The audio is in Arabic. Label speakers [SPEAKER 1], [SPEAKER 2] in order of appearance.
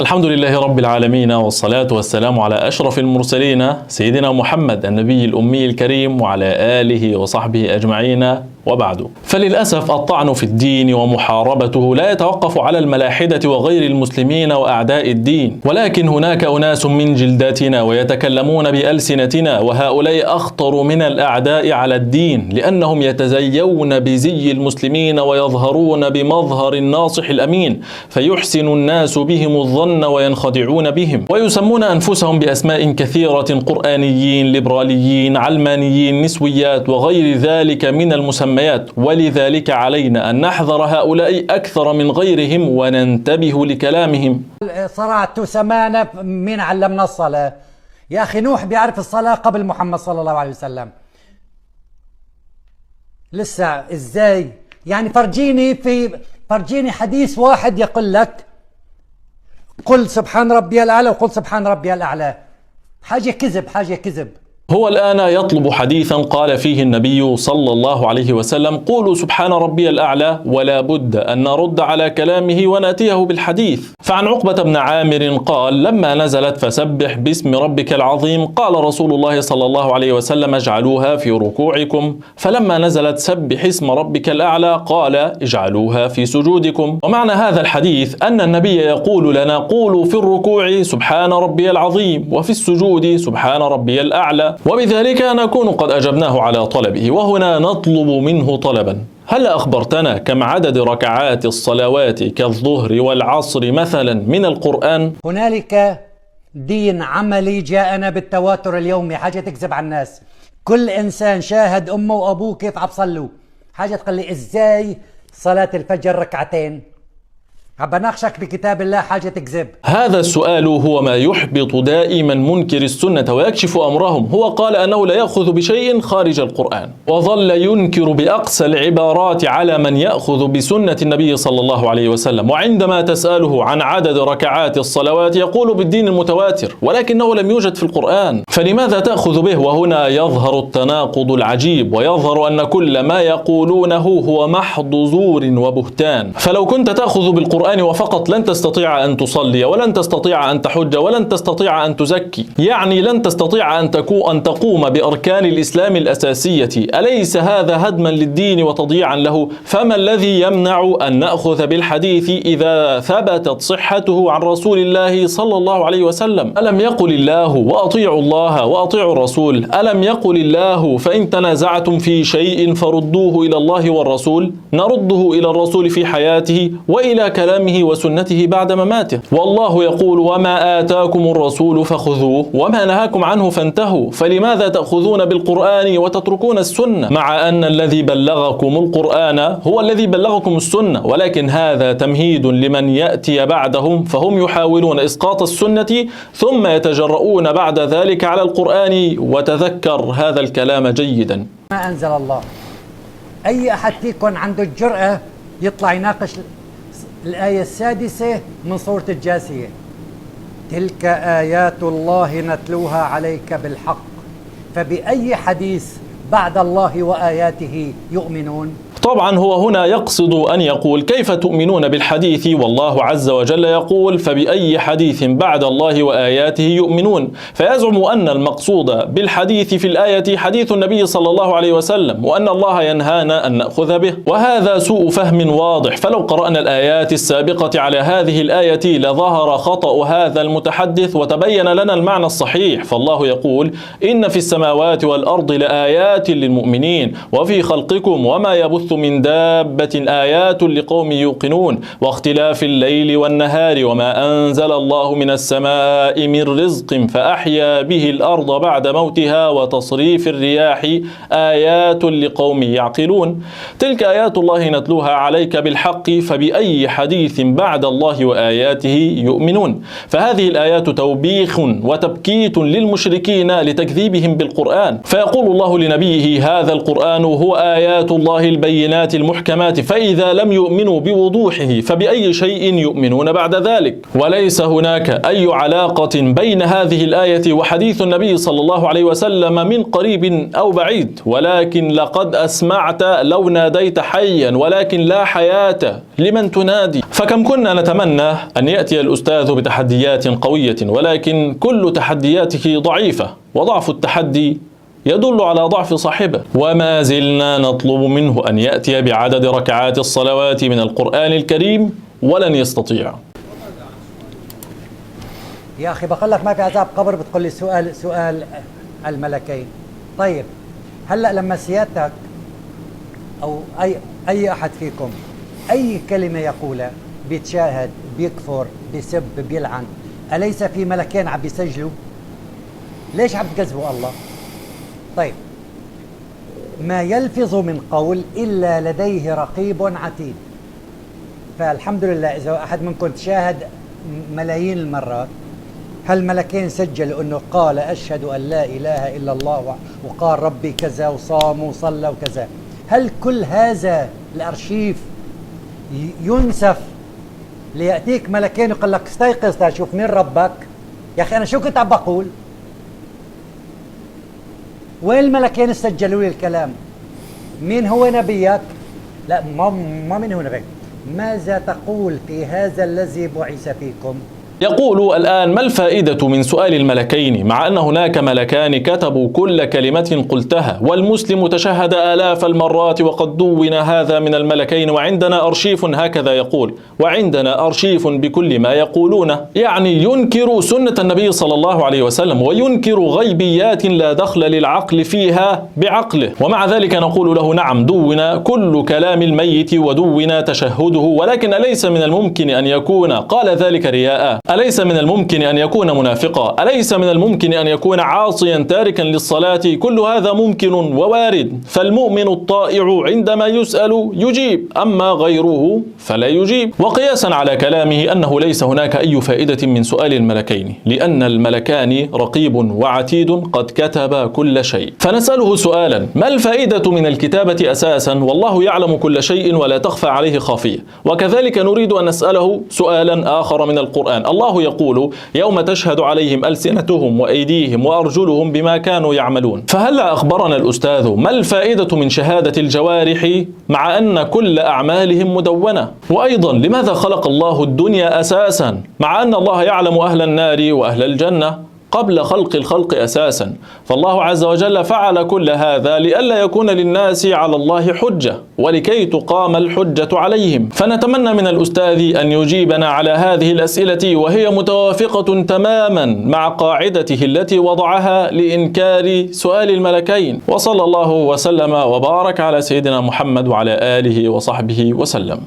[SPEAKER 1] الحمد لله رب العالمين، والصلاة والسلام على أشرف المرسلين سيدنا محمد النبي الأمي الكريم وعلى آله وصحبه أجمعين، وبعد. فللأسف الطعن في الدين ومحاربته لا يتوقف على الملاحدة وغير المسلمين وأعداء الدين، ولكن هناك أناس من جلدتنا ويتكلمون بألسنتنا، وهؤلاء أخطر من الأعداء على الدين، لأنهم يتزيون بزي المسلمين ويظهرون بمظهر الناصح الأمين، فيحسن الناس بهم الظن وينخدعون بهم، ويسمون أنفسهم بأسماء كثيرة: قرآنيين، ليبراليين، علمانيين، نسويات، وغير ذلك من المسميات. ولذلك علينا أن نحذر هؤلاء أكثر من غيرهم وننتبه لكلامهم.
[SPEAKER 2] صرعت سمانة، مين علمنا الصلاة؟ يا أخي نوح بيعرف الصلاة قبل محمد صلى الله عليه وسلم. لسه إزاي؟ يعني فرجيني حديث واحد يقول لك قل سبحان ربي الأعلى وقل سبحان ربي الأعلى. حاجة كذب.
[SPEAKER 1] هو الآن يطلب حديثا قال فيه النبي صلى الله عليه وسلم: قولوا سبحان ربي الأعلى، ولا بد أن نرد على كلامه ونأتيه بالحديث. فعن عقبة بن عامر قال: لما نزلت فسبح باسم ربك العظيم، قال رسول الله صلى الله عليه وسلم: اجعلوها في ركوعكم. فلما نزلت سبح اسم ربك الأعلى، قال: اجعلوها في سجودكم. ومعنى هذا الحديث أن النبي يقول لنا: قولوا في الركوع سبحان ربي العظيم، وفي السجود سبحان ربي الأعلى. وبذلك نكون قد أجبناه على طلبه. وهنا نطلب منه طلبا: هل أخبرتنا كم عدد ركعات الصلوات كالظهر والعصر مثلا من القرآن؟
[SPEAKER 2] هنالك دين عملي جاءنا بالتواتر اليومي. حاجة تكذب على الناس. كل إنسان شاهد أمه وأبوه كيف عبصلوا. حاجة تقول لي إزاي صلاة الفجر ركعتين؟ عم بناقشك بكتاب الله. حاجة تكذب.
[SPEAKER 1] هذا السؤال هو ما يحبط دائما منكر السنة ويكشف أمرهم. هو قال أنه لا يأخذ بشيء خارج القرآن، وظل ينكر بأقسى العبارات على من يأخذ بسنة النبي صلى الله عليه وسلم. وعندما تسأله عن عدد ركعات الصلوات يقول بالدين المتواتر، ولكنه لم يوجد في القرآن. فلماذا تأخذ به؟ وهنا يظهر التناقض العجيب، ويظهر أن كل ما يقولونه هو محض زور وبهتان. فلو كنت تأخذ بالقرآن وفقط لن تستطيع أن تصلي، ولن تستطيع أن تحج، ولن تستطيع أن تزكي، يعني لن تستطيع أن تقوم بأركان الإسلام الأساسية. أليس هذا هدما للدين وتضييعا له؟ فما الذي يمنع أن نأخذ بالحديث إذا ثبتت صحته عن رسول الله صلى الله عليه وسلم؟ ألم يقل الله: وأطيعوا الله وأطيعوا الرسول؟ ألم يقل الله: فإن تنازعتم في شيء فردوه إلى الله والرسول؟ نرده إلى الرسول في حياته وإلى كلامه وسنته بعد مماته. والله يقول: وما آتاكم الرسول فخذوه وما نهاكم عنه فانتهوا. فلماذا تأخذون بالقرآن وتتركون السنة، مع أن الذي بلغكم القرآن هو الذي بلغكم السنة؟ ولكن هذا تمهيد لمن يأتي بعدهم، فهم يحاولون إسقاط السنة ثم يتجرؤون بعد ذلك على القرآن. وتذكر هذا الكلام جيدا.
[SPEAKER 2] ما أنزل الله. أي أحد فيكم عنده الجرأة يطلع يناقش الآية السادسة من سورة الجاثية: تلك آيات الله نتلوها عليك بالحق فبأي حديث بعد الله وآياته يؤمنون؟
[SPEAKER 1] طبعا هو هنا يقصد أن يقول: كيف تؤمنون بالحديث والله عز وجل يقول فبأي حديث بعد الله وآياته يؤمنون؟ فيزعم أن المقصود بالحديث في الآية حديث النبي صلى الله عليه وسلم، وأن الله ينهانا أن نأخذ به. وهذا سوء فهم واضح. فلو قرأنا الآيات السابقة على هذه الآية لظهر خطأ هذا المتحدث وتبين لنا المعنى الصحيح. فالله يقول: إن في السماوات والأرض لآيات للمؤمنين وفي خلقكم وما يبث من دابة آيات لقوم يوقنون واختلاف الليل والنهار وما أنزل الله من السماء من رزق فأحيا به الأرض بعد موتها وتصريف الرياح آيات لقوم يعقلون. تلك آيات الله نتلوها عليك بالحق فبأي حديث بعد الله وآياته يؤمنون. فهذه الآيات توبيخ وتبكيت للمشركين لتكذيبهم بالقرآن. فيقول الله لنبيه: هذا القرآن هو آيات الله البينات البينات المحكمات، فإذا لم يؤمنوا بوضوحه فبأي شيء يؤمنون بعد ذلك؟ وليس هناك أي علاقة بين هذه الآية وحديث النبي صلى الله عليه وسلم من قريب أو بعيد، ولكن لقد أسمعت لو ناديت حيا ولكن لا حياة لمن تنادي. فكم كنا نتمنى أن يأتي الأستاذ بتحديات قوية، ولكن كل تحدياته ضعيفة، وضعف التحدي يدل على ضعف صاحبه. وما زلنا نطلب منه أن يأتي بعدد ركعات الصلوات من القرآن الكريم ولن يستطيع.
[SPEAKER 2] يا أخي بقول لك ما في عذاب قبر، بتقول لي سؤال الملكين. طيب هلأ لما سيادتك أو أي أحد فيكم أي كلمة يقولها بيتشاهد، بيكفر، بيسب، بيلعن، أليس في ملكين عم بيسجلوا؟ ليش عم تكذبوا الله؟ طيب ما يلفظ من قول إلا لديه رقيب عتيد. فالحمد لله إذا أحد منكم تشاهد ملايين المرات، هالملكين سجلوا أنه قال أشهد أن لا إله إلا الله وقال ربي كذا وصام وصلى وكذا. هل كل هذا الأرشيف ينسف ليأتيك ملكين يقول لك استيقظ تعال شوف مين ربك؟ يا أخي أنا شو كنت عم بقول؟ وين الملكين سجلوا لي الكلام؟ مين هو نبيك؟ لا ما من هو نبيك. ماذا تقول في هذا الذي بعث فيكم؟
[SPEAKER 1] يقول الآن ما الفائدة من سؤال الملكين مع أن هناك ملكان كتبوا كل كلمة قلتها، والمسلم تشهد آلاف المرات وقد دون هذا من الملكين، وعندنا أرشيف هكذا يقول، وعندنا أرشيف بكل ما يقولونه. يعني ينكر سنة النبي صلى الله عليه وسلم وينكر غيبيات لا دخل للعقل فيها بعقله، ومع ذلك نقول له نعم دون كل كلام الميت ودون تشهده، ولكن أليس من الممكن أن يكون قال ذلك رياء؟ أليس من الممكن أن يكون منافقا؟ أليس من الممكن أن يكون عاصيا تاركا للصلاة؟ كل هذا ممكن ووارد، فالمؤمن الطائع عندما يسأل يجيب، أما غيره فلا يجيب. وقياسا على كلامه أنه ليس هناك أي فائدة من سؤال الملكين، لأن الملكان رقيب وعتيد قد كتب كل شيء. فنسأله سؤالا: ما الفائدة من الكتابة أساسا والله يعلم كل شيء ولا تخفى عليه خافية؟ وكذلك نريد أن نسأله سؤالا آخر من القرآن. الله يقول: يوم تشهد عليهم ألسنتهم وأيديهم وأرجلهم بما كانوا يعملون. فهلا أخبرنا الأستاذ ما الفائدة من شهادة الجوارح مع أن كل أعمالهم مدونة؟ وأيضا لماذا خلق الله الدنيا أساسا مع أن الله يعلم أهل النار وأهل الجنة قبل خلق الخلق أساسا؟ فالله عز وجل فعل كل هذا لئلا يكون للناس على الله حجة ولكي تقام الحجة عليهم. فنتمنى من الأستاذ أن يجيبنا على هذه الأسئلة، وهي متوافقة تماما مع قاعدته التي وضعها لإنكار سؤال الملكين. وصلى الله وسلم وبارك على سيدنا محمد وعلى آله وصحبه وسلم.